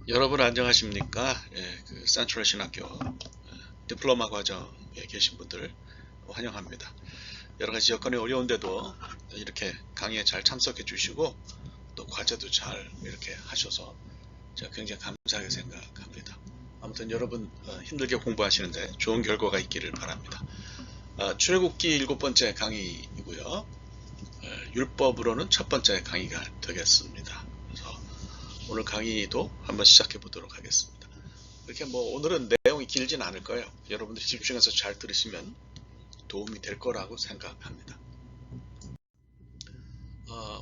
여러분 안녕하십니까? 그 센트럴 신학교 디플로마 과정에 계신 분들 환영합니다. 여러 가지 여건이 어려운데도 이렇게 강의에 잘 참석해 주시고 또 과제도 잘 이렇게 하셔서 제가 굉장히 감사하게 생각합니다. 아무튼 여러분 힘들게 공부하시는데 좋은 결과가 있기를 바랍니다. 출애굽기 7번째 강의이고요. 율법으로는 첫 번째 강의가 되겠습니다. 그래서 오늘 강의도 한번 시작해 보도록 하겠습니다. 이렇게 오늘은 내용이 길진 않을 거예요. 여러분들이 집중해서 잘 들으시면 도움이 될 거라고 생각합니다.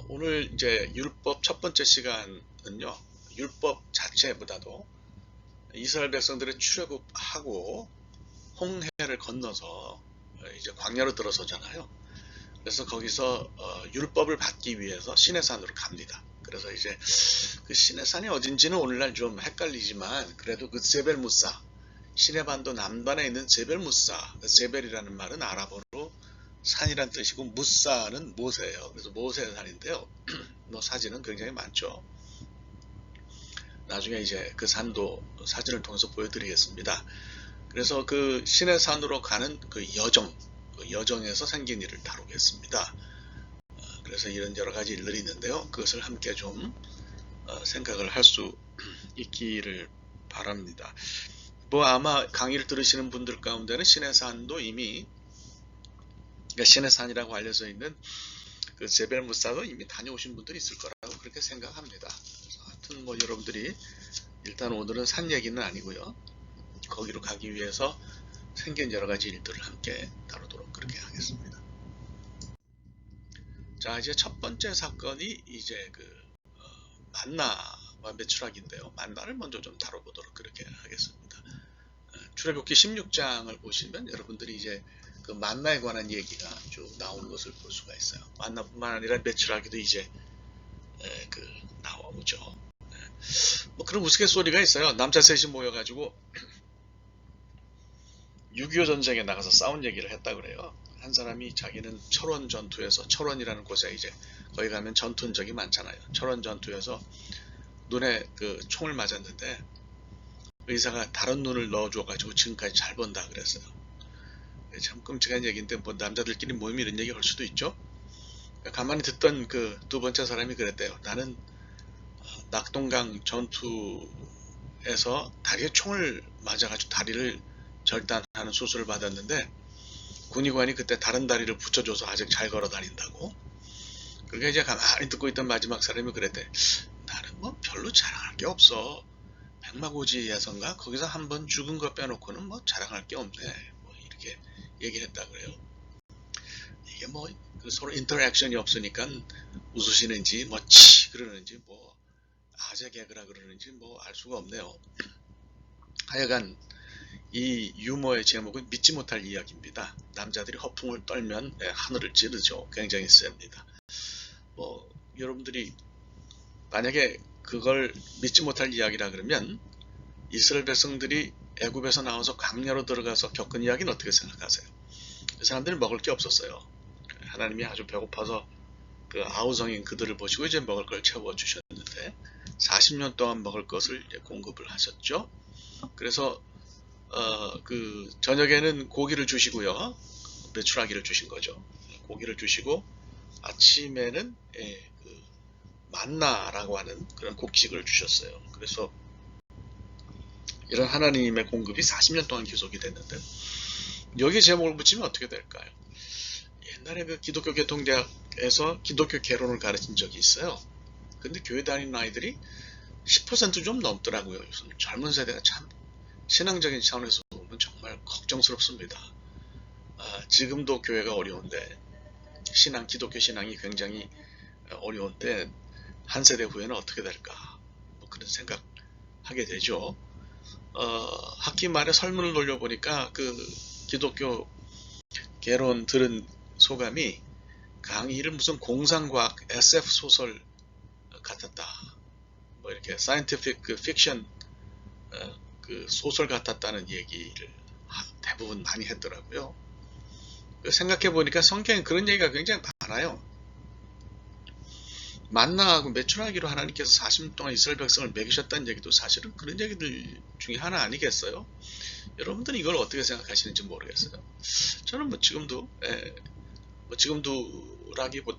오늘 이제 율법 첫 번째 시간은요, 율법 자체보다도 이스라엘 백성들의 출애굽하고 홍해를 건너서 이제 광야로 들어서잖아요. 그래서 거기서 율법을 받기 위해서 시내산으로 갑니다. 그래서 이제 그 시내산이 어딘지는 오늘날 좀 헷갈리지만 그래도 그 제벨무사, 시내반도 남반에 있는 제벨무사, 제벨이라는 말은 아랍어로 산이란 뜻이고 무사는 모세예요. 그래서 모세의 산인데요. 사진은 굉장히 많죠. 나중에 이제 그 산도 사진을 통해서 보여드리겠습니다. 그래서 그 시내산으로 가는 그 여정에서 생긴 일을 다루겠습니다. 그래서 이런 여러 가지 일들이 있는데요. 그것을 함께 좀 생각을 할 수 있기를 바랍니다. 아마 강의를 들으시는 분들 가운데는 시내산도 이미, 그러니까 시내산이라고 알려져 있는 그 제벨무사도 이미 다녀오신 분들이 있을 거라고 그렇게 생각합니다. 그래서 하여튼 여러분들이 일단 오늘은 산 얘기는 아니고요. 거기로 가기 위해서 생긴 여러 가지 일들을 함께 다루도록 그렇게 하겠습니다. 자, 이제 첫 번째 사건이 이제 만나와 메추라기인데요. 만나를 먼저 좀 다뤄보도록 그렇게 하겠습니다. 출애굽기 16장을 보시면 여러분들이 이제 그 만나에 관한 얘기가 쭉 나오는 것을 볼 수가 있어요. 만나뿐만 아니라 메추라기도 이제 나오죠. 그런 우스갯소리가 있어요. 남자 셋이 모여가지고 6.25 전쟁에 나가서 싸운 얘기를 했다 그래요. 한 사람이 자기는 철원 전투에서, 철원이라는 곳에 이제 거기 가면 전투 흔적이 많잖아요. 철원 전투에서 눈에 그 총을 맞았는데 의사가 다른 눈을 넣어줘가지고 지금까지 잘 본다 그랬어요. 참 끔찍한 얘기인데 남자들끼리 모이면 이런 얘기 할 수도 있죠. 가만히 듣던 그 두 번째 사람이 그랬대요. 나는 낙동강 전투에서 다리에 총을 맞아가지고 다리를 절단하는 수술을 받았는데 군의관이 그때 다른 다리를 붙여줘서 아직 잘 걸어 다닌다고. 그러니까 이제 가만히 듣고 있던 마지막 사람이 그랬대. 나는 별로 자랑할 게 없어. 백마고지에선가 거기서 한번 죽은 거 빼놓고는 자랑할 게 없네. 이렇게 얘기를 했다 그래요. 이게 서로 인터랙션이 없으니까 웃으시는지 치 그러는지 아재 개그라 그러는지 알 수가 없네요. 하여간 이 유머의 제목은 믿지 못할 이야기입니다. 남자들이 허풍을 떨면 하늘을 찌르죠. 굉장히 셉니다. 여러분들이 만약에 그걸 믿지 못할 이야기라 그러면 이스라엘 백성들이 애굽에서 나와서 광야로 들어가서 겪은 이야기는 어떻게 생각하세요? 그 사람들은 먹을 게 없었어요. 하나님이 아주 배고파서 그 아우성인 그들을 보시고 이제 먹을 걸 채워주셨는데 40년 동안 먹을 것을 공급을 하셨죠. 그래서 그 저녁에는 고기를 주시고요. 메추라기를 주신 거죠. 고기를 주시고 아침에는 그 만나라고 하는 그런 곡식을 주셨어요. 그래서 이런 하나님의 공급이 40년 동안 계속이 됐는데 여기 제목을 붙이면 어떻게 될까요? 옛날에 그 기독교 개통대학에서 기독교 개론을 가르친 적이 있어요. 근데 교회 다니는 아이들이 10% 좀 넘더라고요. 요즘 젊은 세대가 참 신앙적인 차원에서 보면 정말 걱정스럽습니다. 지금도 교회가 어려운데 기독교 신앙이 굉장히 어려운데 한 세대 후에는 어떻게 될까 그런 생각하게 되죠. 학기 말에 설문을 돌려보니까 그 기독교 개론 들은 소감이 강의를 무슨 공상과학 SF 소설 같았다. 이렇게 scientific fiction 그 소설 같았다는 얘기를 대부분 많이 했더라고요. 생각해 보니까 성경에 그런 얘기가 굉장히 많아요. 만나하고 메추라기로 하나님께서 40년 동안 이스라엘 백성을 먹이셨다는 얘기도 사실은 그런 얘기들 중에 하나 아니겠어요? 여러분들은 이걸 어떻게 생각하시는지 모르겠어요. 저는 뭐 지금도 뭐 지금도라기보다도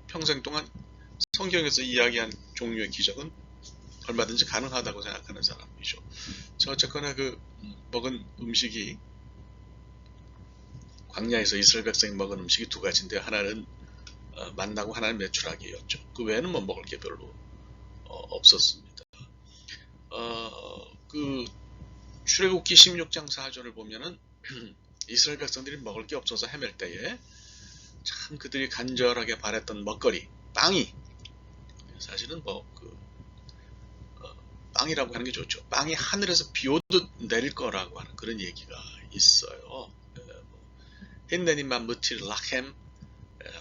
평생 동안 성경에서 이야기한 종류의 기적은 얼마든지 가능하다고 생각하는 사람이죠. 저 어쨌거나 그 먹은 음식이 광야에서 이스라엘 백성이 먹은 음식이 두 가지인데 하나는 만나고 하나는 메추라기였죠. 그 외에는 뭐 먹을 게 별로 없었습니다. 그 출애굽기 16장 4절을 보면은 이스라엘 백성들이 먹을 게 없어서 헤맬 때에 참 그들이 간절하게 바랬던 먹거리 빵이 사실은 빵이라고 하는 게 좋죠. 빵이 하늘에서 비 오듯 내릴 거라고 하는 그런 얘기가 있어요. 힌네님만 무틸 라켐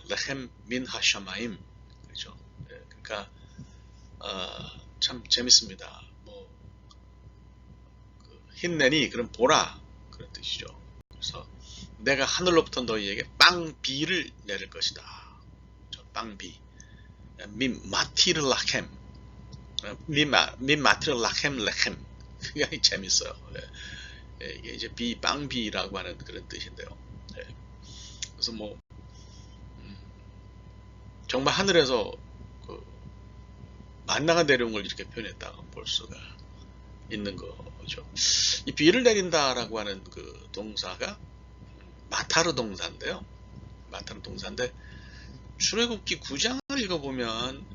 레헴 민 하샤마임 그렇죠. 그러니까 참 재밌습니다. 힌네니 그럼 보라 그런 뜻이죠. 그래서 내가 하늘로부터 너희에게 빵비를 내릴 것이다. 빵비 민 마티르 라켐 민 마티르 라켐 레켐 굉장히 재밌어요. 이게 이제 빵비라고 하는 그런 뜻인데요. 그래서 정말 하늘에서 그 만나가 내려온 걸 이렇게 표현했다고 볼 수가 있는 거죠. 이 비를 내린다라고 하는 그 동사가 마타르 동사인데요. 마타르 동사인데 출애굽기 9장을 읽어보면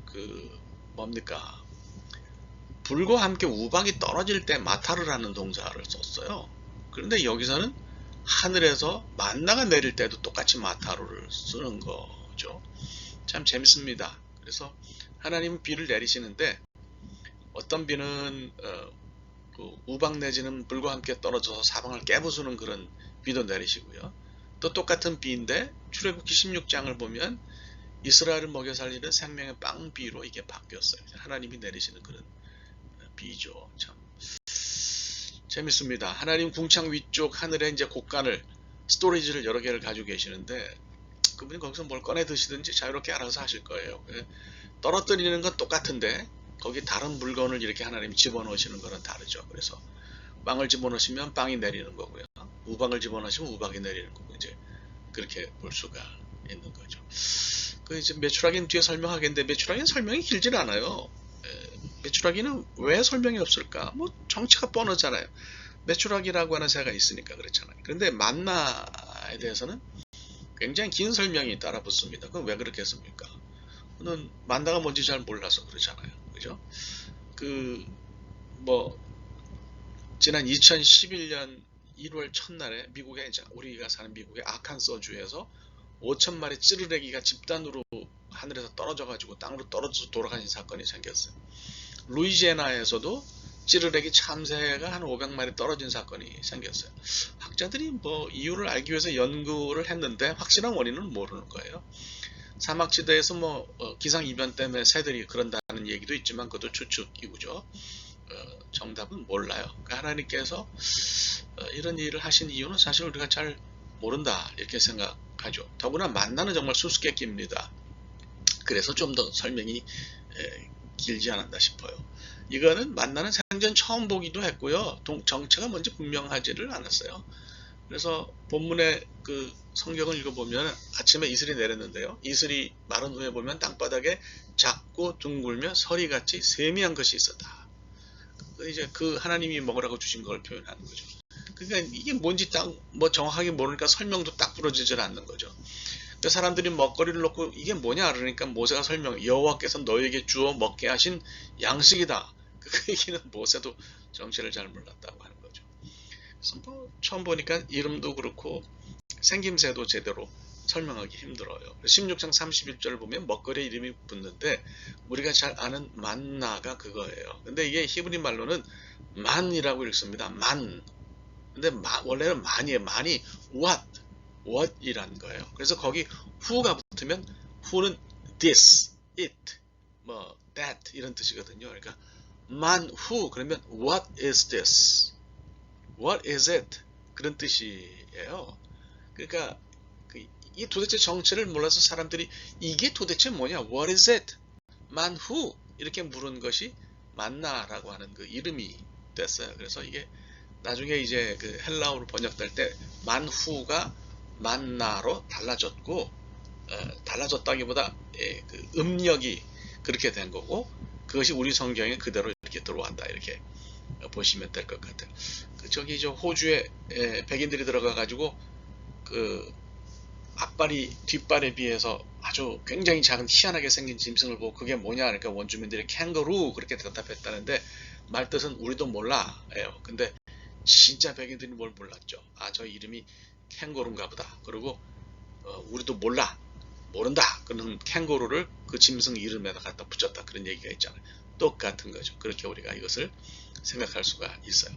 뭡니까? 불과 함께 우박이 떨어질 때 마타르라는 동사를 썼어요. 그런데 여기서는 하늘에서 만나가 내릴 때도 똑같이 마타르를 쓰는 거죠. 참 재밌습니다. 그래서 하나님은 비를 내리시는데 어떤 비는 그 우박 내지는 불과 함께 떨어져서 사방을 깨부수는 그런 비도 내리시고요. 또 똑같은 비인데 출애굽기 16장을 보면 이스라엘을 먹여 살리는 생명의 빵비로 이게 바뀌었어요. 하나님이 내리시는 그런 비죠. 참 재밌습니다. 하나님 궁창 위쪽 하늘에 이제 곡간을 스토리지를 여러 개를 가지고 계시는데 그분이 거기서 뭘 꺼내 드시든지 자유롭게 알아서 하실 거예요. 떨어뜨리는 건 똑같은데 거기 다른 물건을 이렇게 하나님이 집어넣으시는 거는 다르죠. 그래서 빵을 집어넣으시면 빵이 내리는 거고요. 우박을 집어넣으시면 우박이 내리는 거고 이제 그렇게 볼 수가 있는 거죠. 그 이제 메추라기는 뒤에 설명하겠는데 메추라기는 설명이 길진 않아요. 메추라기는 왜 설명이 없을까? 뭐 정체가 뻔하잖아요. 메추라기라고 하는 새가 있으니까 그렇잖아요. 그런데 만나에 대해서는 굉장히 긴 설명이 따라 붙습니다. 그건 왜 그렇게 했습니까? 그는 만나가 뭔지 잘 몰라서 그러잖아요. 그죠? 지난 2011년 1월 첫날에 미국에, 우리가 사는 미국의 아칸소주에서 5,000마리 찌르레기가 집단으로 하늘에서 떨어져가지고 땅으로 떨어져서 돌아가신 사건이 생겼어요. 루이지애나에서도 찌르레기 참새가 한 500마리 떨어진 사건이 생겼어요. 학자들이 이유를 알기 위해서 연구를 했는데 확실한 원인은 모르는 거예요. 사막지대에서 기상이변 때문에 새들이 그런다는 얘기도 있지만 그것도 추측이고죠. 정답은 몰라요. 그러니까 하나님께서 이런 일을 하신 이유는 사실 우리가 잘 모른다 이렇게 생각하죠. 더구나 만나는 정말 수수께끼입니다. 그래서 좀 더 설명이 길지 않았나 싶어요. 이거는 만나는 생전 처음 보기도 했고요. 정체가 뭔지 분명하지를 않았어요. 그래서 본문의 그 성경을 읽어보면 아침에 이슬이 내렸는데요. 이슬이 마른 후에 보면 땅바닥에 작고 둥글며 서리같이 세미한 것이 있었다. 이제 그 하나님이 먹으라고 주신 걸 표현하는 거죠. 그러니까 이게 뭔지 정확하게 모르니까 설명도 딱 부러지질 않는 거죠. 사람들이 먹거리를 놓고 이게 뭐냐 그러니까 모세가 설명해. 여호와께서 너에게 주어 먹게 하신 양식이다. 그 얘기는 모세도 정체를 잘 몰랐다고 하는 거죠. 그래서 처음 보니까 이름도 그렇고 생김새도 제대로 설명하기 힘들어요. 16장 31절을 보면 먹거리 이름이 붙는데 우리가 잘 아는 만나가 그거예요. 근데 이게 히브리 말로는 만이라고 읽습니다. 만. 근데 원래는 만이에요. 만이 what이라는 거예요. 그래서 거기 who가 붙으면 who는 this, it, that 이런 뜻이거든요. 그러니까 man who 그러면 what is this? What is it? 그런 뜻이에요. 그러니까 이 도대체 정체를 몰라서 사람들이 이게 도대체 뭐냐? What is it? 만후 이렇게 물은 것이 만나라고 하는 그 이름이 됐어요. 그래서 이게 나중에 이제 그 헬라어로 번역될 때 만후가 만나로 달라졌고, 달라졌다기보다 그 음력이 그렇게 된 거고, 그것이 우리 성경에 그대로 이렇게 들어왔다, 이렇게 보시면 될 것 같아요. 저기 저 호주에 백인들이 들어가 가지고 그 앞발이 뒷발에 비해서 아주 굉장히 작은 희한하게 생긴 짐승을 보고 그게 뭐냐, 그러니까 원주민들이 캥거루 그렇게 대답했다는데, 말뜻은 우리도 몰라 예요. 근데 진짜 백인들이 뭘 몰랐죠. 아, 저 이름이 캥거루인가 보다. 그리고 우리도 몰라, 모른다. 그런 캥거루를 그 짐승 이름에다 갖다 붙였다, 그런 얘기가 있잖아요. 똑같은 거죠. 그렇게 우리가 이것을 생각할 수가 있어요.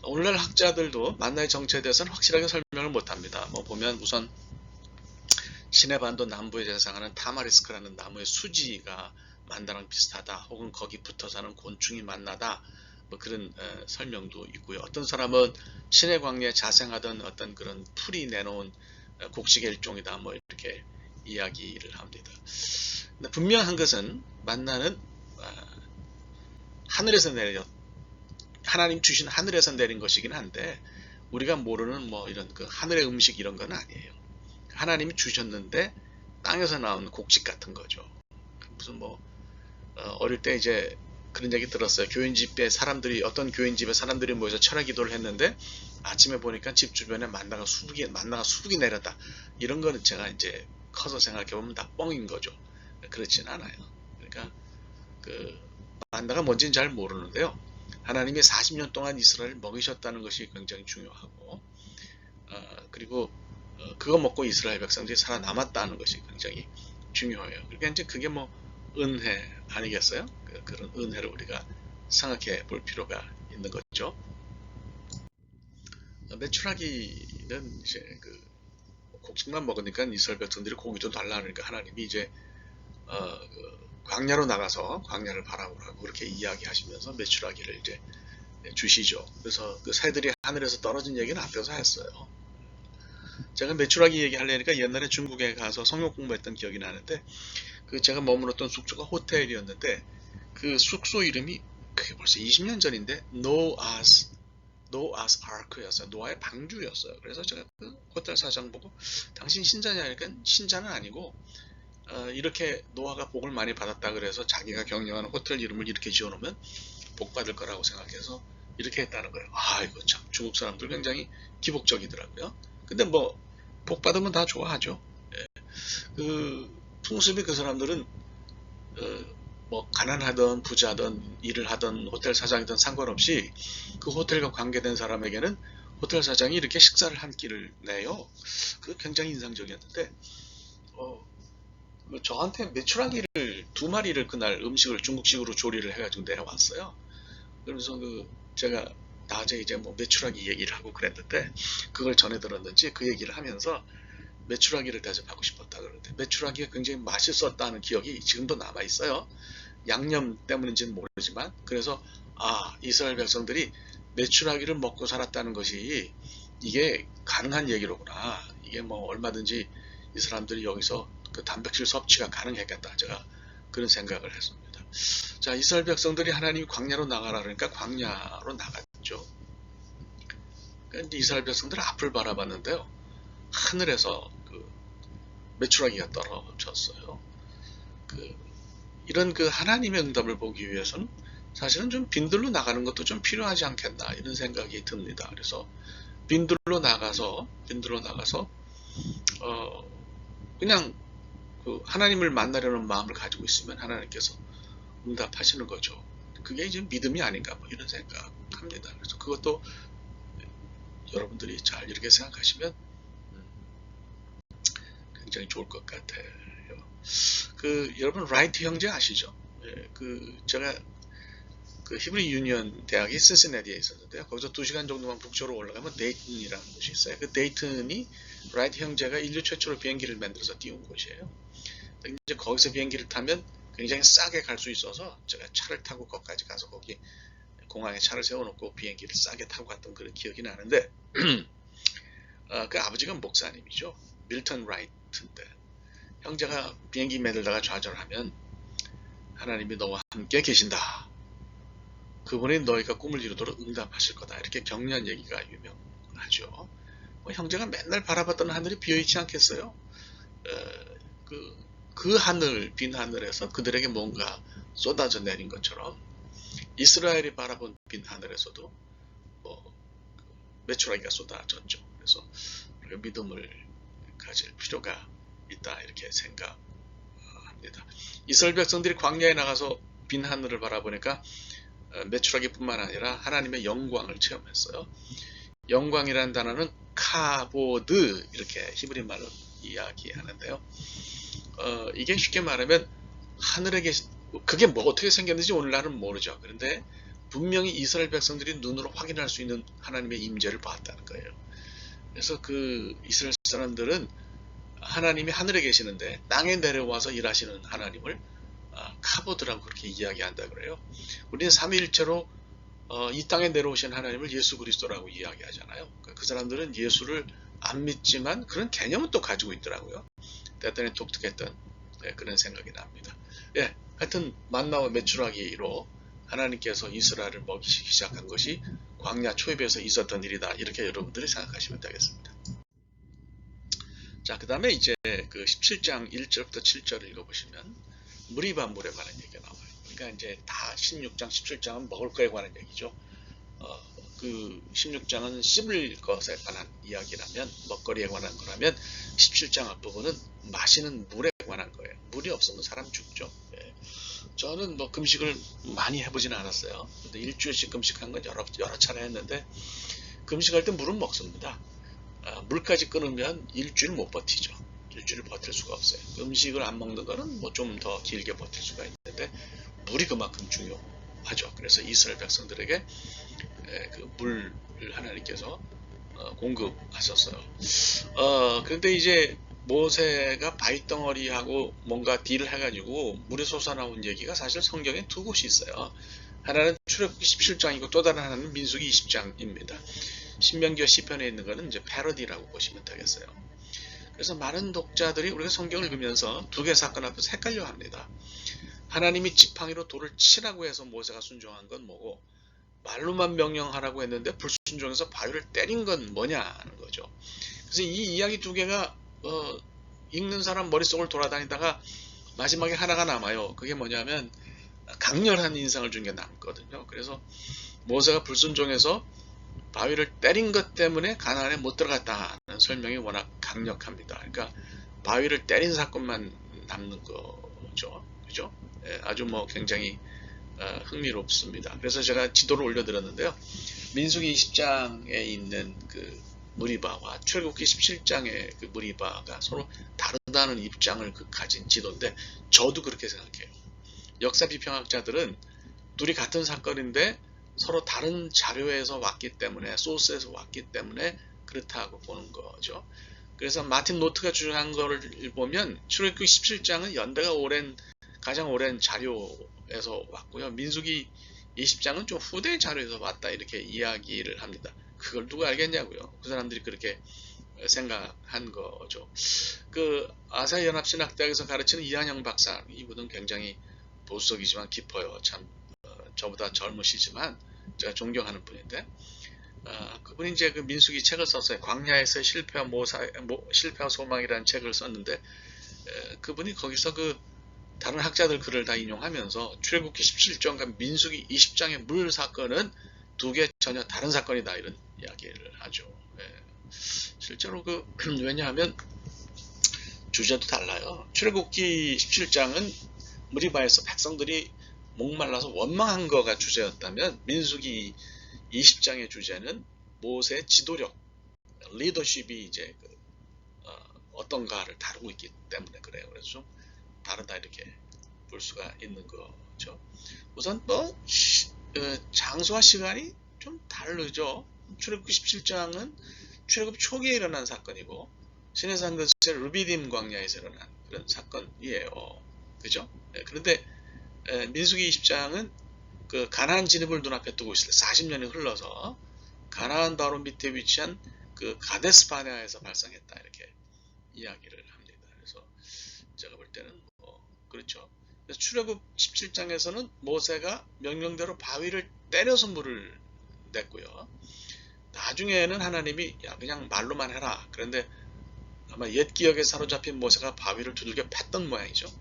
오늘날 학자들도 만나의 정체에 대해서는 확실하게 설명을 못합니다. 뭐 보면 우선 시내반도 남부에 자생하는 타마리스크라는 나무의 수지가 만나랑 비슷하다, 혹은 거기 붙어 사는 곤충이 만나다, 뭐 그런 설명도 있고요. 어떤 사람은 시내 광야에 자생하던 어떤 그런 풀이 내놓은 곡식의 일종이다, 뭐 이렇게 이야기를 합니다. 근데 분명한 것은 만나는 하늘에서 내려 하나님 주신 하늘에서 내린 것이긴 한데, 우리가 모르는 뭐 이런 그 하늘의 음식 이런 건 아니에요. 하나님이 주셨는데 땅에서 나온 곡식 같은 거죠. 무슨 뭐 어릴 때 이제 그런 얘기 들었어요. 교인집에 사람들이, 어떤 교인집에 사람들이 모여서 철학 기도를 했는데 아침에 보니까 집 주변에 만나가 수북이 내렸다. 이런 거는 제가 이제 커서 생각해 보면 다 뻥인 거죠. 그렇진 않아요. 그러니까 그 만나가 뭔지는 잘 모르는데요. 하나님이 40년 동안 이스라엘을 먹이셨다는 것이 굉장히 중요하고, 그리고 그거 먹고 이스라엘 백성들이 살아남았다는 것이 굉장히 중요해요. 그러니까 이제 그게 뭐 은혜 아니겠어요? 그런 은혜를 우리가 생각해 볼 필요가 있는 거죠. 메추라기는 이제 그 곡식만 먹으니까 이스라엘 백성들이 고기도 달라 그러니까 하나님이 이제 광야로 나가서 광야를 바라보라고 그렇게 이야기하시면서 메추라기를 이제 주시죠. 그래서 그 새들이 하늘에서 떨어진 얘기는 앞에서 했어요. 제가 메추라기 얘기하려니까 옛날에 중국에 가서 성역 공부했던 기억이 나는데, 그 제가 머물렀던 숙소가 호텔이었는데 그 숙소 이름이 그게 벌써 20년 전인데 노아스 아크였어요. 노아의 방주였어요. 그래서 제가 그 호텔 사장 보고 당신 신자냐 하니까 신자는 아니고 이렇게 노아가 복을 많이 받았다 그래서 자기가 경영하는 호텔 이름을 이렇게 지어놓으면 복 받을 거라고 생각해서 이렇게 했다는 거예요. 아, 이거 참 중국 사람들 굉장히 기복적이더라고요. 근데 뭐 복 받으면 다 좋아하죠. 예. 그 풍습이, 그 사람들은 뭐 가난하던 부자든 일을 하던 호텔 사장이든 상관없이 그 호텔과 관계된 사람에게는 호텔 사장이 이렇게 식사를 한 끼를 내요. 그게 굉장히 인상적이었는데 저한테 메추라기를 2마리를 그날 음식을 중국식으로 조리를 해가지고 내려왔어요. 그러면서 제가 낮에 이제 뭐 메추라기 얘기를 하고 그랬는데, 그걸 전해 들었는지 그 얘기를 하면서 메추라기를 대접하고 싶었다 그러는데, 메추라기가 굉장히 맛있었다는 기억이 지금도 남아 있어요. 양념 때문인지는 모르지만. 그래서 이스라엘 백성들이 메추라기를 먹고 살았다는 것이 이게 가능한 얘기로구나. 이게 뭐 얼마든지 이 사람들이 여기서 그 단백질 섭취가 가능했겠다, 제가 그런 생각을 했습니다. 자, 이스라엘 백성들이 하나님이 광야로 나가라 그러니까 광야로 나갔죠. 그러니까 이스라엘 백성들은 앞을 바라봤는데요, 하늘에서 그 메추라기가 떨어졌어요. 이런 그 하나님의 응답을 보기 위해서는 사실은 좀 빈들로 나가는 것도 좀 필요하지 않겠나, 이런 생각이 듭니다. 그래서 빈들로 나가서 그냥 그 하나님을 만나려는 마음을 가지고 있으면 하나님께서 응답하시는 거죠. 그게 이제 믿음이 아닌가, 뭐 이런 생각합니다. 그래서 그것도 여러분들이 잘 이렇게 생각하시면 굉장히 좋을 것 같아요. 여러분 라이트 형제 아시죠? 예, 제가 그 히브리 유니언 대학이 신시내티에 있었는데요. 거기서 2시간 정도만 북쪽으로 올라가면 데이튼이라는 곳이 있어요. 그 데이튼이 라이트 형제가 인류 최초로 비행기를 만들어서 띄운 곳이에요. 이제 거기서 비행기를 타면 굉장히 싸게 갈 수 있어서 제가 차를 타고 거기까지 가서 거기 공항에 차를 세워놓고 비행기를 싸게 타고 갔던 그런 기억이 나는데 그 아버지가 목사님이죠. 밀턴 라이트인데 형제가 비행기 만들다가 좌절하면 하나님이 너와 함께 계신다. 그분이 너희가 꿈을 이루도록 응답하실 거다. 이렇게 격려한 얘기가 유명하죠. 뭐 형제가 맨날 바라봤던 하늘이 비어있지 않겠어요? 그 하늘, 빈 하늘에서 그들에게 뭔가 쏟아져 내린 것처럼 이스라엘이 바라본 빈 하늘에서도 뭐 메추라기가 쏟아졌죠. 그래서 우리가 믿음을 가질 필요가 있다 이렇게 생각합니다. 이스라엘 백성들이 광야에 나가서 빈 하늘을 바라보니까 메추라기뿐만 아니라 하나님의 영광을 체험했어요. 영광이라는 단어는 카보드 이렇게 히브리 말로 이야기하는데요. 이게 쉽게 말하면 하늘에 계신 그게 뭐 어떻게 생겼는지 오늘날은 모르죠. 그런데 분명히 이스라엘 백성들이 눈으로 확인할 수 있는 하나님의 임재를 봤다는 거예요. 그래서 그 이스라엘 사람들은 하나님이 하늘에 계시는데 땅에 내려와서 일하시는 하나님을 카보드라고 그렇게 이야기한다 그래요. 우리는 삼위일체로 이 땅에 내려오신 하나님을 예수 그리스도라고 이야기하잖아요. 그 사람들은 예수를 안 믿지만 그런 개념은 또 가지고 있더라고요. 때때는 독특했던 그런 생각이 납니다. 예, 하여튼 만나와 메추라기로 하나님께서 이스라엘을 먹이시기 시작한 것이 광야 초입에서 있었던 일이다. 이렇게 여러분들이 생각하시면 되겠습니다. 자, 그 다음에 이제 그 17장 1절부터 7절을 읽어보시면 무리바 물에 관한 얘기가 나와요. 그러니까 이제 다 16장, 17장은 먹을 거에 관한 얘기죠. 그 16장은 씹을 것에 관한 이야기라면, 먹거리에 관한 거라면 17장 앞부분은 마시는 물에 관한 거예요. 물이 없으면 사람 죽죠. 예. 저는 뭐 금식을 많이 해보지는 않았어요. 근데 일주일씩 금식한 건 여러 차례 했는데 금식할 때 물은 먹습니다. 물까지 끊으면 일주일 못 버티죠. 일주일 버틸 수가 없어요. 음식을 안 먹는 거는 뭐 좀 더 길게 버틸 수가 있는데 물이 그만큼 중요하죠. 그래서 이스라엘 백성들에게 그 물을 하나님께서 공급하셨어요. 그런데 이제 모세가 바위덩어리하고 뭔가 딜을 해가지고 물이 솟아나온 얘기가 사실 성경에 두 곳이 있어요. 하나는 출애굽기 17장이고 또 다른 하나는 민수기 20장입니다. 신명기와 시편에 있는 것은 이제 패러디라고 보시면 되겠어요. 그래서 많은 독자들이 우리가 성경을 읽으면서 두 개 사건 앞에서 헷갈려 합니다. 하나님이 지팡이로 돌을 치라고 해서 모세가 순종한 건 뭐고 말로만 명령하라고 했는데 불순종해서 바위를 때린 건 뭐냐는 거죠. 그래서 이 이야기 두 개가 읽는 사람 머릿속을 돌아다니다가 마지막에 하나가 남아요. 그게 뭐냐면 강렬한 인상을 준 게 남거든요. 그래서 모세가 불순종해서 바위를 때린 것 때문에 가나안에 못 들어갔다는 설명이 워낙 강력합니다. 그러니까 바위를 때린 사건만 남는 거죠. 그죠? 예, 아주 뭐 굉장히 흥미롭습니다. 그래서 제가 지도를 올려드렸는데요. 민수기 20장에 있는 그 무리바와 출애굽기 17장의 그 무리바가 서로 다르다는 입장을 가진 지도인데 저도 그렇게 생각해요. 역사 비평학자들은 둘이 같은 사건인데 서로 다른 자료에서 왔기 때문에 소스에서 왔기 때문에 그렇다고 보는 거죠. 그래서 마틴 노트가 주장한 거를 보면 출애굽기 17장은 연대가 가장 오랜 자료에서 왔고요. 민수기 20장은 좀 후대 자료에서 왔다 이렇게 이야기를 합니다. 그걸 누가 알겠냐고요. 그 사람들이 그렇게 생각한 거죠. 그 아사히연합신학대학에서 가르치는 이한영 박사, 이분은 굉장히 보수적이지만 깊어요. 참 저보다 젊으시지만 제가 존경하는 분인데 그분이 이제 그 민수기 책을 썼어요. 광야에서 실패와 소망이라는 책을 썼는데 그분이 거기서 그 다른 학자들 글을 다 인용하면서 출애굽기 17장과 민수기 20장의 물 사건은 두 개 전혀 다른 사건이다 이런 이야기를 하죠. 실제로 왜냐하면 주제도 달라요. 출애굽기 17장은 무리바에서 백성들이 목말라서 원망한 거가 주제였다면 민수기 20장의 주제는 모세의 지도력, 리더십이 이제 어떤가를 다루고 있기 때문에 그래요. 그래서 좀 다르다 이렇게 볼 수가 있는 거죠. 우선 뭐 장소와 시간이 좀 다르죠. 출애굽기 17장은 출애굽 초기에 일어난 사건이고 시내산 근처의 르비딤 광야에서 일어난 그런 사건이에요. 그죠? 그런데 민수기 20장은 그 가나안 진입을 눈앞에 두고 있을 때 40년이 흘러서 가나안 바로 밑에 위치한 그 가데스 바네아에서 발생했다 이렇게 이야기를 합니다. 그래서 제가 볼 때는 그렇죠. 출애굽 17장에서는 모세가 명령대로 바위를 때려서 물을 냈고요. 나중에는 하나님이 야 그냥 말로만 해라. 그런데 아마 옛 기억에 사로잡힌 모세가 바위를 두들겨 팼던 모양이죠.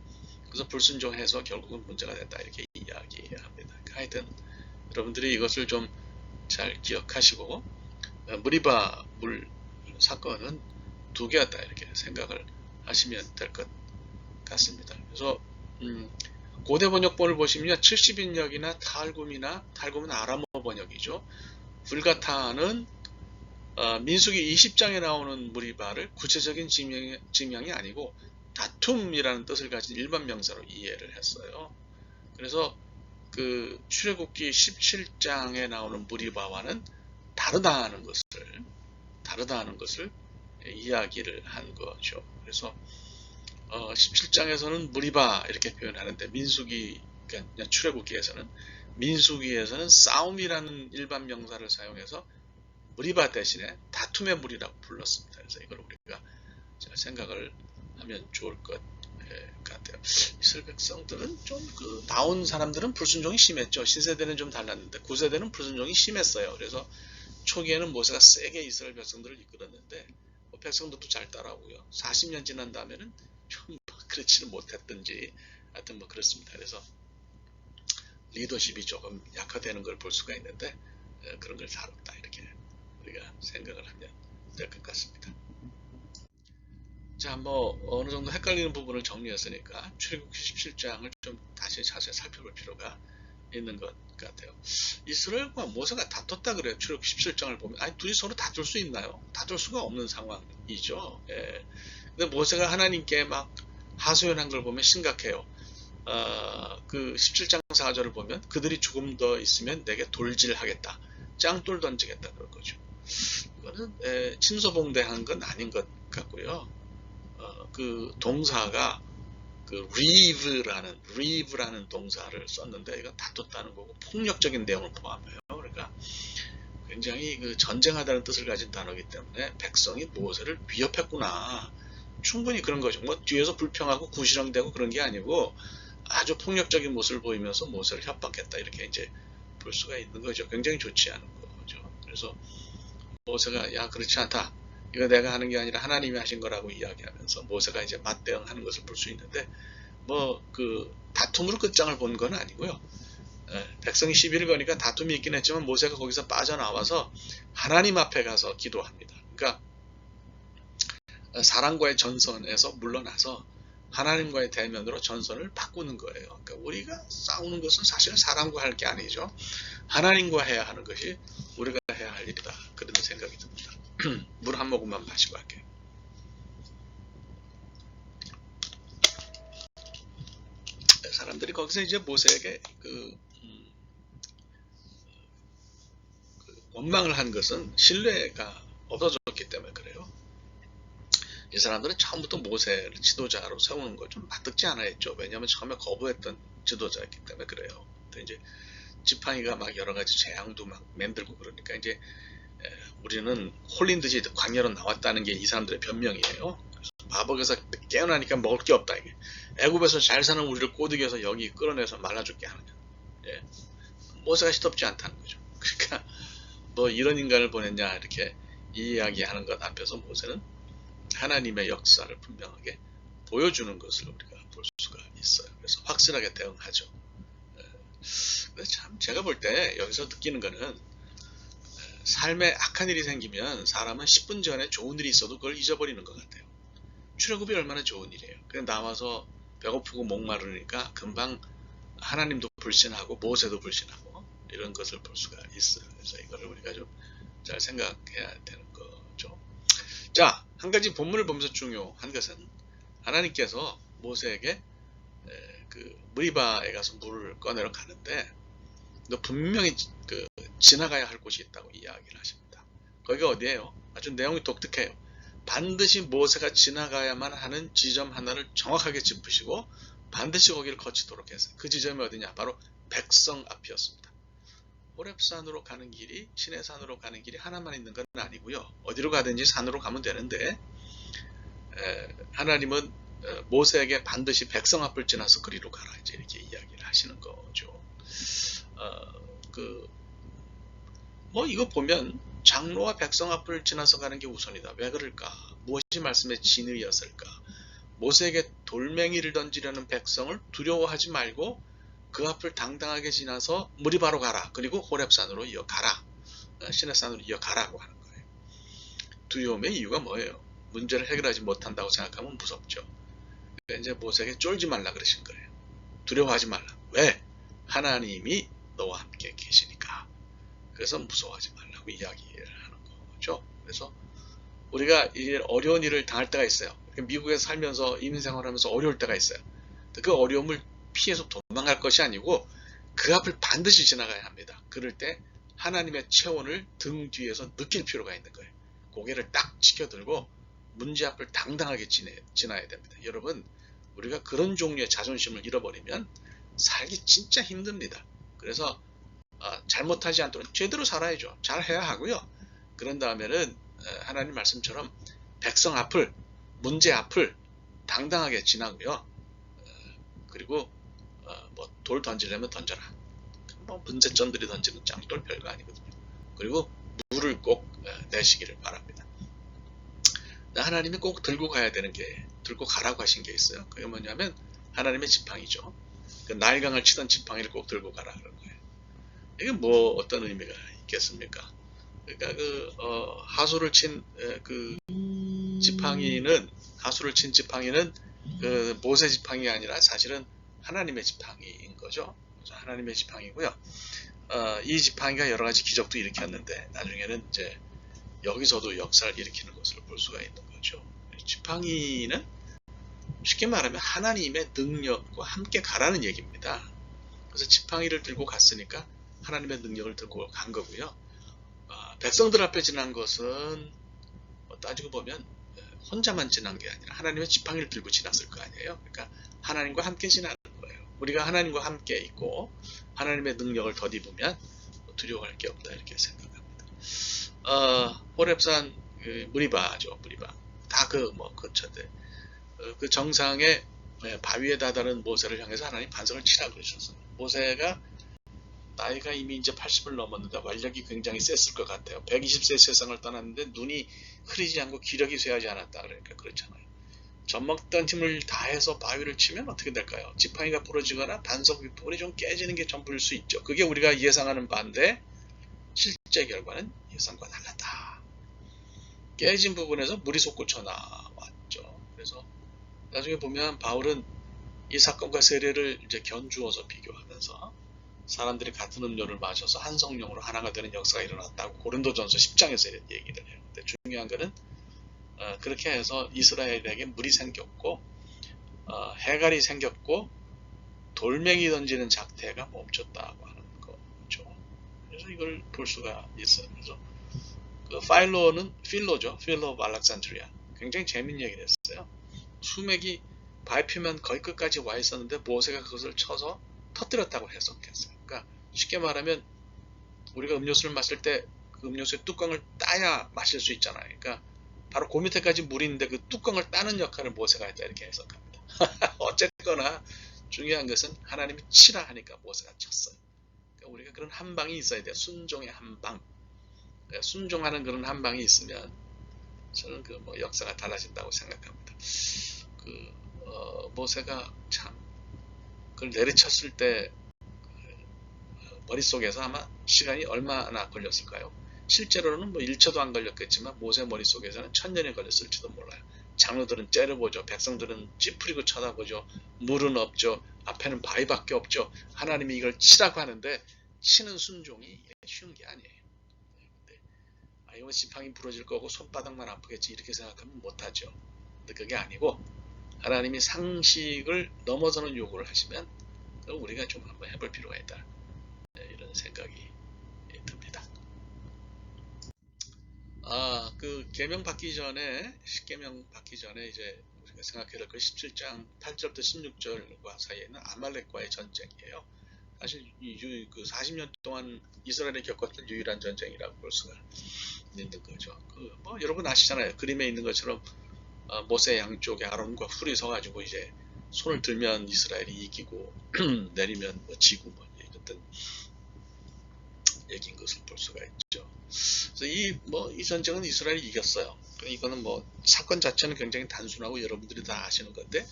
그래서 불순종해서 결국은 문제가 됐다 이렇게 이야기합니다. 하여튼 여러분들이 이것을 좀 잘 기억하시고 무리바 물 사건은 두 개였다 이렇게 생각을 하시면 될 것 같습니다. 그래서 고대 번역본을 보시면 70인역이나 탈굼은 아람어 번역이죠. 불가타는 민수기 20장에 나오는 무리바를 구체적인 지명이 아니고 다툼이라는 뜻을 가진 일반 명사로 이해를 했어요. 그래서 그 출애굽기 17장에 나오는 무리바와는 다르다는 것을 이야기를 한 거죠. 그래서 17장에서는 무리바 이렇게 표현하는데 그러니까 출애굽기에서는 민수기에서는 싸움이라는 일반 명사를 사용해서 무리바 대신에 다툼의 무리라고 불렀습니다. 그래서 이걸 우리가 잘 생각을 하면 좋을 것 같아요. 이스라엘 백성들은 좀 나온 사람들은 불순종이 심했죠. 신세대는 좀 달랐는데 9세대는 불순종이 심했어요. 그래서 초기에는 모세가 세게 이스라엘 백성들을 이끌었는데 백성들도 잘 따라오고요. 40년 지난 다음에는 좀 그렇지는 못했든지 하여튼 그렇습니다. 그래서 리더십이 조금 약화되는 걸 볼 수가 있는데 그런 걸 다뤘다 이렇게 우리가 생각을 하면 될 것 같습니다. 자, 어느 정도 헷갈리는 부분을 정리했으니까 출애굽기 17장을 좀 다시 자세히 살펴볼 필요가 있는 것 같아요. 이스라엘과 모세가 다퉜다 그래요. 출애굽기 17장을 보면 아니 둘이 서로 다툴 수 있나요? 다툴 수가 없는 상황이죠. 예. 근데 모세가 하나님께 막 하소연한 걸 보면 심각해요. 그 17장 4절을 보면 그들이 조금 더 있으면 내게 돌질하겠다. 짱돌 던지겠다 그럴 거죠. 이거는 침소봉대한 건 아닌 것 같고요. 그 동사가 그 reave라는 동사를 썼는데 이건 다퉜다는 거고 폭력적인 내용을 포함해요. 그러니까 굉장히 그 전쟁하다는 뜻을 가진 단어이기 때문에 백성이 모세를 위협했구나. 충분히 그런 거죠. 뒤에서 불평하고 구시렁대고 그런 게 아니고 아주 폭력적인 모습을 보이면서 모세를 협박했다 이렇게 이제 볼 수가 있는 거죠. 굉장히 좋지 않은 거죠. 그래서 모세가 야 그렇지 않다. 이거 내가 하는 게 아니라 하나님이 하신 거라고 이야기하면서 모세가 이제 맞대응하는 것을 볼 수 있는데 그 다툼으로 끝장을 본 건 아니고요. 백성이 시비를 거니까 다툼이 있긴 했지만 모세가 거기서 빠져나와서 하나님 앞에 가서 기도합니다. 그러니까 사람과의 전선에서 물러나서 하나님과의 대면으로 전선을 바꾸는 거예요. 그러니까 우리가 싸우는 것은 사실 사람과 할 게 아니죠. 하나님과 해야 하는 것이 우리가 해야 할 일이다. 그런 생각이 듭니다. 물 한 모금만 마시고 할게요. 사람들이 거기서 이제 모세에게 원망을 한 것은 신뢰가 없어졌기 때문에 그래요. 이 사람들은 처음부터 모세를 지도자로 세우는 걸 좀 납득지 않아 했죠. 왜냐하면 처음에 거부했던 지도자였기 때문에 그래요. 또 이제 지팡이가 막 여러 가지 재앙도 막 만들고 그러니까 이제 우리는 홀린 듯이 광야로 나왔다는 게 이 사람들의 변명이에요. 마법에서 깨어나니까 먹을 게 없다 이게. 애굽에서 잘 사는 우리를 꼬드겨서 여기 끌어내서 말라 죽게 하느냐. 예. 모세가 시덥지 않다는 거죠. 그러니까 이런 인간을 보냈냐 이렇게 이야기하는 것 앞에서 모세는 하나님의 역사를 분명하게 보여주는 것을 우리가 볼 수가 있어요. 그래서 확실하게 대응하죠. 참 제가 볼 때 여기서 느끼는 거는 삶에 악한 일이 생기면 사람은 10분 전에 좋은 일이 있어도 그걸 잊어버리는 것 같아요. 출애굽이 얼마나 좋은 일이에요. 그냥 나와서 배고프고 목마르니까 금방 하나님도 불신하고 모세도 불신하고 이런 것을 볼 수가 있어요. 그래서 이거를 우리가 좀 잘 생각해야 되는 거죠. 자, 한 가지 본문을 보면서 중요한 것은 하나님께서 모세에게 그 무리바에 가서 물을 꺼내러 가는데 너 분명히 지나가야 할 곳이 있다고 이야기를 하십니다. 거기가 어디예요? 아주 내용이 독특해요. 반드시 모세가 지나가야만 하는 지점 하나를 정확하게 짚으시고 반드시 거기를 거치도록 했어요. 그 지점이 어디냐? 바로 백성 앞이었습니다. 호렙산으로 가는 길이 신의 산으로 가는 길이 하나만 있는 건 아니고요. 어디로 가든지 산으로 가면 되는데 하나님은 모세에게 반드시 백성 앞을 지나서 그리로 가라 이제 이렇게 이야기를 하시는 거죠. 이거 보면 장로와 백성 앞을 지나서 가는 게 우선이다. 왜 그럴까? 무엇이 말씀의 진의였을까? 모세에게 돌멩이를 던지려는 백성을 두려워하지 말고 그 앞을 당당하게 지나서 무리바로 가라. 그리고 호렙산으로 이어가라. 시내산으로 이어가라고 하는 거예요. 두려움의 이유가 뭐예요? 문제를 해결하지 못한다고 생각하면 무섭죠. 그러니까 이제 모세에게 쫄지 말라 그러신 거예요. 두려워하지 말라. 왜? 하나님이 너와 함께 계시니까. 그래서 무서워하지 말라고 이야기를 하는 거죠. 그래서 우리가 어려운 일을 당할 때가 있어요. 미국에서 살면서 이민생활하면서 어려울 때가 있어요. 그 어려움을 피해서 도망갈 것이 아니고 그 앞을 반드시 지나가야 합니다. 그럴 때 하나님의 체온을 등 뒤에서 느낄 필요가 있는 거예요. 고개를 딱 치켜들고 문제 앞을 당당하게 지나야 됩니다. 여러분, 우리가 그런 종류의 자존심을 잃어버리면 살기 진짜 힘듭니다. 그래서 잘못하지 않도록 제대로 살아야죠. 잘해야 하고요. 그런 다음에는 하나님 말씀처럼 백성 앞을, 문제 앞을 당당하게 지나고요. 그리고 돌 던지려면 던져라. 문제점들이 던지는 짱돌 별거 아니거든요. 그리고 물을 꼭 내시기를 바랍니다. 하나님이 꼭 들고 가야 되는 게, 들고 가라고 하신 게 있어요. 그게 뭐냐면 하나님의 지팡이죠. 그 나일강을 치던 지팡이를 꼭 들고 가라 그런 거예요. 이게 어떤 의미가 있겠습니까? 그러니까 하수를 친 지팡이는 그 모세 지팡이가 아니라 사실은 하나님의 지팡이인 거죠. 그래서 하나님의 지팡이고요. 이 지팡이가 여러 가지 기적도 일으켰는데 나중에는 이제 여기서도 역사를 일으키는 것을 볼 수가 있는 거죠. 지팡이는 쉽게 말하면 하나님의 능력과 함께 가라는 얘기입니다. 그래서 지팡이를 들고 갔으니까 하나님의 능력을 들고 간 거고요. 백성들 앞에 지난 것은 따지고 보면 혼자만 지난 게 아니라 하나님의 지팡이를 들고 지났을 거 아니에요. 그러니까 하나님과 함께 지나는 거예요. 우리가 하나님과 함께 있고 하나님의 능력을 덧입으면 두려워할 게 없다 이렇게 생각합니다. 호렙산 무리바죠. 무리바 다 근처인데 그 정상에 바위에 다다른 모세를 향해서 하나님 반석을 치라고 그러셨어요. 모세가 나이가 이미 이제 80을 넘었는데 완력이 굉장히 셌을 것 같아요. 120세 세상을 떠났는데 눈이 흐리지 않고 기력이 쇠하지 않았다. 그러니까 그렇잖아요. 젖먹던 힘을 다해서 바위를 치면 어떻게 될까요? 지팡이가 부러지거나 반석 윗부분이 좀 깨지는 게 전부일 수 있죠. 그게 우리가 예상하는 바인데 실제 결과는 예상과 달랐다. 깨진 부분에서 물이 솟구쳐 나왔죠. 그래서 나중에 보면 바울은 이 사건과 세례를 이제 견주어서 비교하면서 사람들이 같은 음료를 마셔서 한 성령으로 하나가 되는 역사가 일어났다고 고린도전서 10장에서 이런 얘기를 해요. 근데 중요한 거는 그렇게 해서 이스라엘에게 물이 생겼고 해갈이 생겼고 돌멩이 던지는 작태가 멈췄다고 하는 거죠. 그래서 이걸 볼 수가 있어요. 그래서 그 필로죠. 필로 오브 알렉산드리아. 굉장히 재밌는 얘기를 했어요. 수맥이 바위 표면 거의 끝까지 와 있었는데 모세가 그것을 쳐서 터뜨렸다고 해석했어요. 그러니까 쉽게 말하면 우리가 음료수를 마실 때 그 음료수의 뚜껑을 따야 마실 수 있잖아요. 그러니까 바로 그 밑에까지 물이 있는데 그 뚜껑을 따는 역할을 모세가 했다 이렇게 해석합니다. 어쨌거나 중요한 것은 하나님이 치라 하니까 모세가 쳤어요. 그러니까 우리가 그런 한 방이 있어야 돼요. 순종의 한 방. 순종하는 그런 한 방이 있으면 저는 역사가 달라진다고 생각합니다. 모세가 참 그걸 내리쳤을 때 머릿속에서 아마 시간이 얼마나 걸렸을까요? 실제로는 1초도 안 걸렸겠지만 모세 머릿속에서는 1000년이 걸렸을지도 몰라요. 장로들은 째려보죠. 백성들은 찌푸리고 쳐다보죠. 물은 없죠. 앞에는 바위밖에 없죠. 하나님이 이걸 치라고 하는데 치는 순종이 쉬운 게 아니에요. 이거 지팡이 부러질 거고 손바닥만 아프겠지 이렇게 생각하면 못하죠. 근데 그게 아니고 하나님이 상식을 넘어서는 요구를 하시면 우리가 좀 한번 해볼 필요가 있다. 이런 생각이 듭니다. 그 계명 받기 전에, 십계명 받기 전에 이제 우리가 생각해야 될 그 17장 8절부터 16절과 사이에 있는 아말렉과의 전쟁이에요. 사실 그 40년 동안 이스라엘이 겪었던 유일한 전쟁이라고 볼 수가 있는 거죠. 여러분 아시잖아요. 그림에 있는 것처럼 모세 양쪽에 아론과 훌이 서가지고 이제 손을 들면 이스라엘이 이기고 내리면 뭐 지고 뭐 어떤 얘기인 것을 볼 수가 있죠. 그래서 이 전쟁은 이스라엘이 이겼어요. 이거는 뭐 사건 자체는 굉장히 단순하고 여러분들이 다 아시는 건데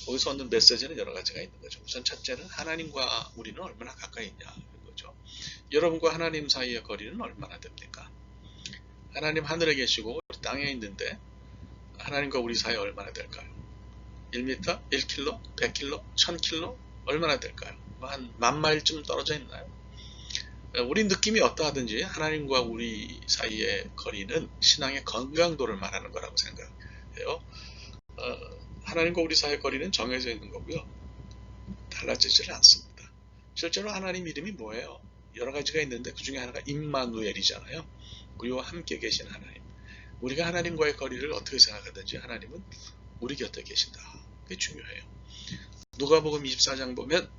거기서 얻는 메시지는 여러 가지가 있는 거죠. 우선 첫째는 하나님과 우리는 얼마나 가까이 있냐 이런 거죠. 여러분과 하나님 사이의 거리는 얼마나 됩니까? 하나님 하늘에 계시고 우리 땅에 있는데 하나님과 우리 사이 얼마나 될까요? 1m, 1km, 100km, 1000km 얼마나 될까요? 한 10,000마일쯤 떨어져 있나요? 우리 느낌이 어떠하든지 하나님과 우리 사이의 거리는 신앙의 건강도를 말하는 거라고 생각해요. 하나님과 우리 사이의 거리는 정해져 있는 거고요. 달라지질 않습니다. 실제로 하나님 이름이 뭐예요? 여러 가지가 있는데 그 중에 하나가 임마누엘이잖아요. 우리와 함께 계신 하나님. 우리가 하나님과의 거리를 어떻게 생각하든지 하나님은 우리 곁에 계신다. 그게 중요해요. 누가복음 24장 보면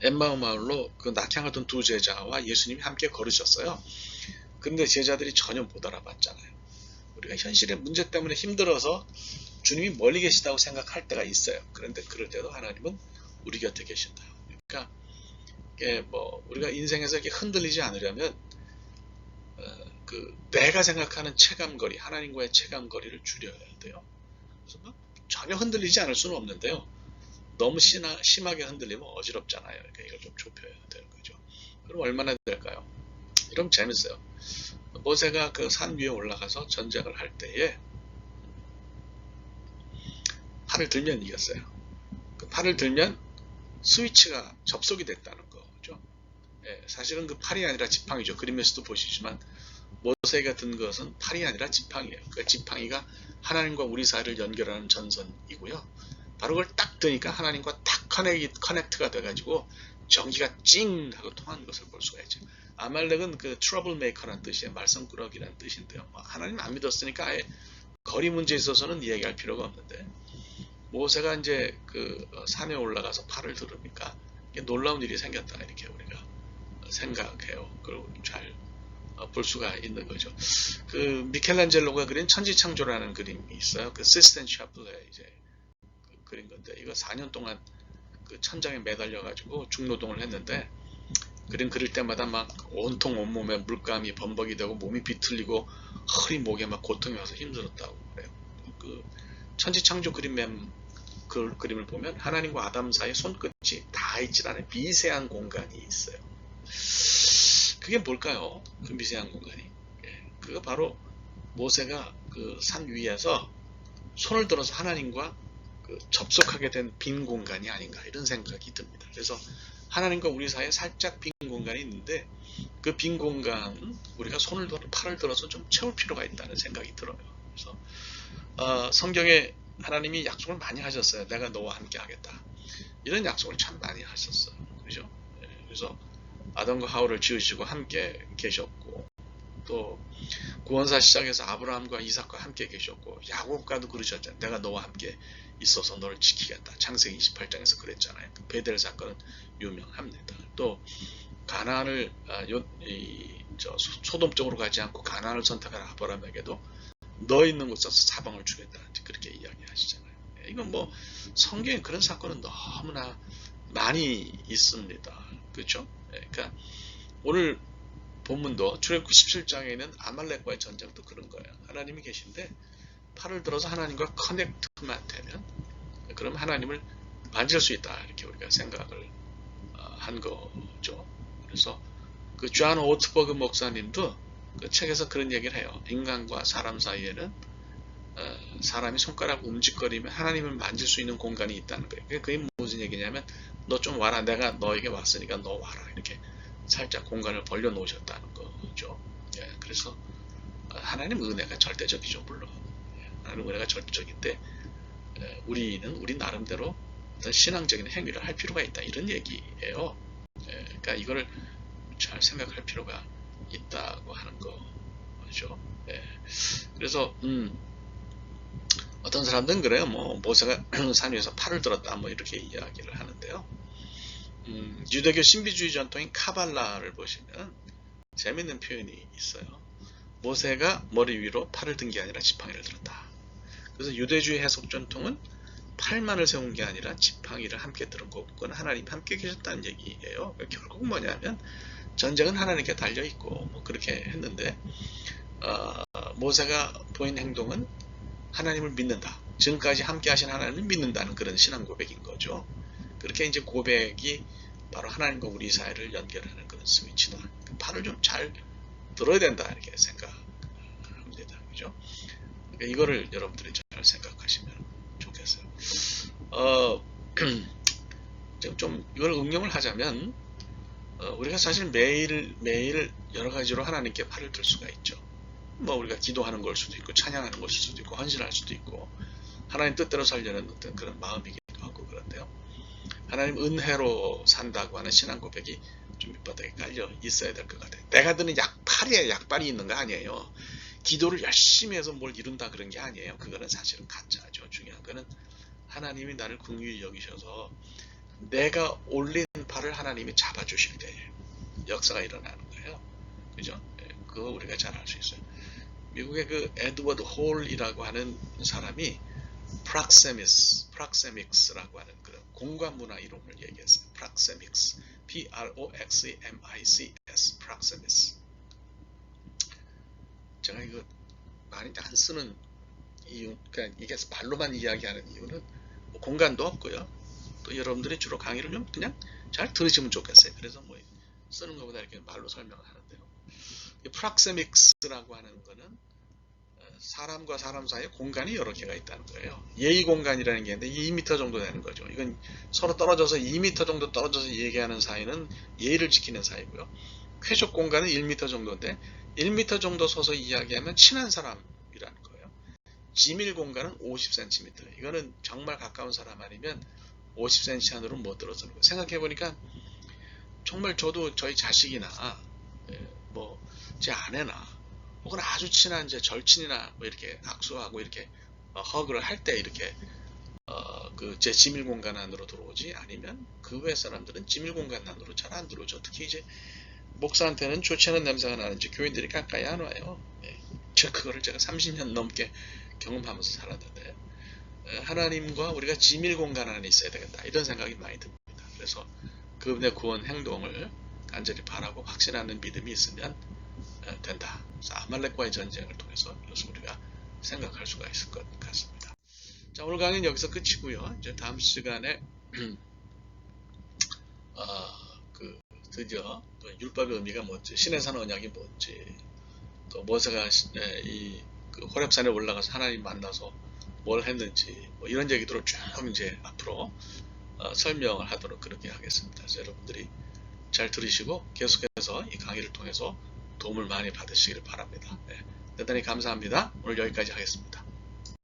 엠마오 마을로 그 낙향하던 두 제자와 예수님이 함께 걸으셨어요. 근데 제자들이 전혀 못 알아봤잖아요. 우리가 현실의 문제 때문에 힘들어서 주님이 멀리 계시다고 생각할 때가 있어요. 그런데 그럴 때도 하나님은 우리 곁에 계신다. 그러니까 우리가 인생에서 이렇게 흔들리지 않으려면 내가 생각하는 체감거리, 하나님과의 체감거리를 줄여야 돼요. 그래서 전혀 흔들리지 않을 수는 없는데요. 너무 심하게 흔들리면 어지럽잖아요. 그러니까 이걸 좀 좁혀야 되는 거죠. 그럼 얼마나 될까요? 이러면 재밌어요. 모세가 그 산 위에 올라가서 전쟁을 할 때에 팔을 들면 이겼어요. 그 팔을 들면 스위치가 접속이 됐다는 거죠. 사실은 그 팔이 아니라 지팡이죠. 그림에서도 보시지만 모세가 든 것은 팔이 아니라 지팡이에요. 그 지팡이가 하나님과 우리 사이를 연결하는 전선이고요. 바로 그걸 딱 드니까 하나님과 딱 커넥트가 돼가지고 전기가 찡 하고 통하는 것을 볼 수가 있죠. 아말렉은 그 트러블 메이커라는 뜻이에요. 말썽꾸러기라는 뜻인데요. 하나님 안 믿었으니까 아예 거리 문제에 있어서는 이야기할 필요가 없는데 모세가 이제 그 산에 올라가서 팔을 들으니까 놀라운 일이 생겼다 이렇게 우리가 생각해요. 그리고 잘 볼 수가 있는 거죠. 그 미켈란젤로가 그린 천지창조라는 그림이 있어요. 그 시스텐 샤플레 이제 그린 건데 이거 4년 동안 그 천장에 매달려 가지고 중노동을 했는데 그림 그릴 때마다 막 온통 온몸에 물감이 범벅이 되고 몸이 비틀리고 허리 목에 막 고통이 와서 힘들었다고 그래요. 그 천지창조 그림을 보면 하나님과 아담 사이 손끝이 다 있질 않은 미세한 공간이 있어요. 그게 뭘까요? 그 미세한 공간이. 그거 바로 모세가 그 산 위에서 손을 들어서 하나님과 접속하게 된 빈 공간이 아닌가 이런 생각이 듭니다. 그래서 하나님과 우리 사이에 살짝 빈 공간이 있는데 그 빈 공간 우리가 팔을 들어서 좀 채울 필요가 있다는 생각이 들어요. 그래서 성경에 하나님이 약속을 많이 하셨어요. 내가 너와 함께 하겠다. 이런 약속을 참 많이 하셨어요. 그죠? 그래서 아담과 하와를 지으시고 함께 계셨고 또 구원사 시작해서 아브라함과 이삭과 함께 계셨고 야곱과도 그러셨잖아요. 내가 너와 함께 있어서 너를 지키겠다. 창세기 28장에서 그랬잖아요. 그 베델 사건은 유명합니다. 또 가나안을 소돔 쪽으로 가지 않고 가나안을 선택한 아브라함에게도 너 있는 곳에서 사방을 주겠다. 그렇게 이야기하시잖아요. 이건 뭐 성경에 그런 사건은 너무나 많이 있습니다. 그렇죠? 그러니까 오늘 본문도 출애굽기 17장에는 아말렉과의 전쟁도 그런 거예요. 하나님이 계신데 팔을 들어서 하나님과 커넥트만 되면 그럼 하나님을 만질 수 있다 이렇게 우리가 생각을 한 거죠. 그래서 그 존 오트버그 목사님도 그 책에서 그런 얘기를 해요. 인간과 사람 사이에는 사람이 손가락 움직거리면 하나님을 만질 수 있는 공간이 있다는 거예요. 그게 무슨 얘기냐면 너 좀 와라. 내가 너에게 왔으니까 너 와라. 이렇게 살짝 공간을 벌려 놓으셨다는 거죠. 그래서 하나님 은혜가 절대적이죠. 물론 하나님 은혜가 절대적인데 우리는 우리 나름대로 어떤 신앙적인 행위를 할 필요가 있다. 이런 얘기예요. 그러니까 이걸 잘 생각할 필요가 있다고 하는 거죠. 그래서 어떤 사람들은 그래요. 모세가 산 위에서 팔을 들었다. 이렇게 이야기를 하는데요. 유대교 신비주의 전통인 카발라를 보시면 재밌는 표현이 있어요. 모세가 머리 위로 팔을 든 게 아니라 지팡이를 들었다. 그래서 유대주의 해석 전통은 팔만을 세운 게 아니라 지팡이를 함께 들은 거고 그건 하나님이 함께 계셨다는 얘기예요. 결국 뭐냐면 전쟁은 하나님께 달려있고 뭐 그렇게 했는데 모세가 보인 행동은 하나님을 믿는다. 지금까지 함께 하신 하나님을 믿는다는 그런 신앙 고백인 거죠. 그렇게 이제 고백이 바로 하나님과 우리 사이를 연결하는 그런 스위치다. 팔을 좀 잘 들어야 된다 이렇게 생각합니다. 그죠? 그러니까 이거를 여러분들이 잘 생각하시면 좋겠어요. 좀 이걸 응용을 하자면 우리가 사실 매일 여러 가지로 하나님께 팔을 들 수가 있죠. 뭐 우리가 기도하는 걸 수도 있고 찬양하는 것일 수도 있고 헌신할 수도 있고 하나님 뜻대로 살려는 어떤 그런 마음이기도 하고 그런데요. 하나님 은혜로 산다고 하는 신앙 고백이 좀 밑바닥에 깔려 있어야 될 것 같아요. 내가 드는 약팔에 약발이 있는 거 아니에요. 기도를 열심히 해서 뭘 이룬다 그런 게 아니에요. 그거는 사실은 가짜죠. 중요한 거는 하나님이 나를 긍휼히 여기셔서 내가 올린 발을 하나님이 잡아주실 때 역사가 일어나는 거예요. 그죠? 그거 우리가 잘 알 수 있어요. 미국의 그 에드워드 홀이라고 하는 사람이 프락세믹스라고 하는 그런 공간 문화 이론을 얘기했어요. 프락세믹스, P-R-O-X-E-M-I-C-S, 프락세믹스. 제가 이거 많이 안 쓰는 이유, 그러니까 이게 말로만 이야기하는 이유는 뭐 공간도 없고요. 또 여러분들이 주로 강의를 좀 그냥 잘 들으시면 좋겠어요. 그래서 뭐 쓰는 것보다 이렇게 말로 설명을 하는데요. 이 프락세믹스라고 하는 거는 사람과 사람 사이에 공간이 여러 개가 있다는 거예요. 예의 공간이라는 게 있는데 2m 정도 되는 거죠. 이건 서로 떨어져서 2m 정도 떨어져서 얘기하는 사이는 예의를 지키는 사이고요. 쾌적 공간은 1m 정도인데 1m 정도 서서 이야기하면 친한 사람이라는 거예요. 지밀 공간은 50cm. 이거는 정말 가까운 사람 아니면 50cm 안으로 못 들어서는 거예요. 생각해보니까 정말 저도 저희 자식이나 뭐 제 아내나 혹은 아주 친한 제 절친이나 뭐 이렇게 악수하고 이렇게 허그를 할 때 이렇게 그 제 지밀 공간 안으로 들어오지 아니면 그 외 사람들은 지밀 공간 안으로 잘 안 들어오죠. 특히 이제 목사한테는 좋지 않은 냄새가 나는지 교인들이 가까이 안 와요. 그거를 제가 30년 넘게 경험하면서 살았는데 하나님과 우리가 지밀 공간 안에 있어야 되겠다 이런 생각이 많이 듭니다. 그래서 그분의 구원 행동을 간절히 바라고 확신하는 믿음이 있으면 된다. 그래서 아말렉과의 전쟁을 통해서 이것을 우리가 생각할 수가 있을 것 같습니다. 자, 오늘 강의는 여기서 끝이고요. 이제 다음 시간에 드디어 또 율법의 의미가 뭔지, 신의 산 언약이 뭔지, 또 모세가 그 호렙산에 올라가서 하나님 만나서 뭘 했는지 뭐 이런 얘기들을 쭉 이제 앞으로 설명을 하도록 그렇게 하겠습니다. 그래서 여러분들이 잘 들으시고 계속해서 이 강의를 통해서 도움을 많이 받으시기를 바랍니다. 대단히 감사합니다. 오늘 여기까지 하겠습니다.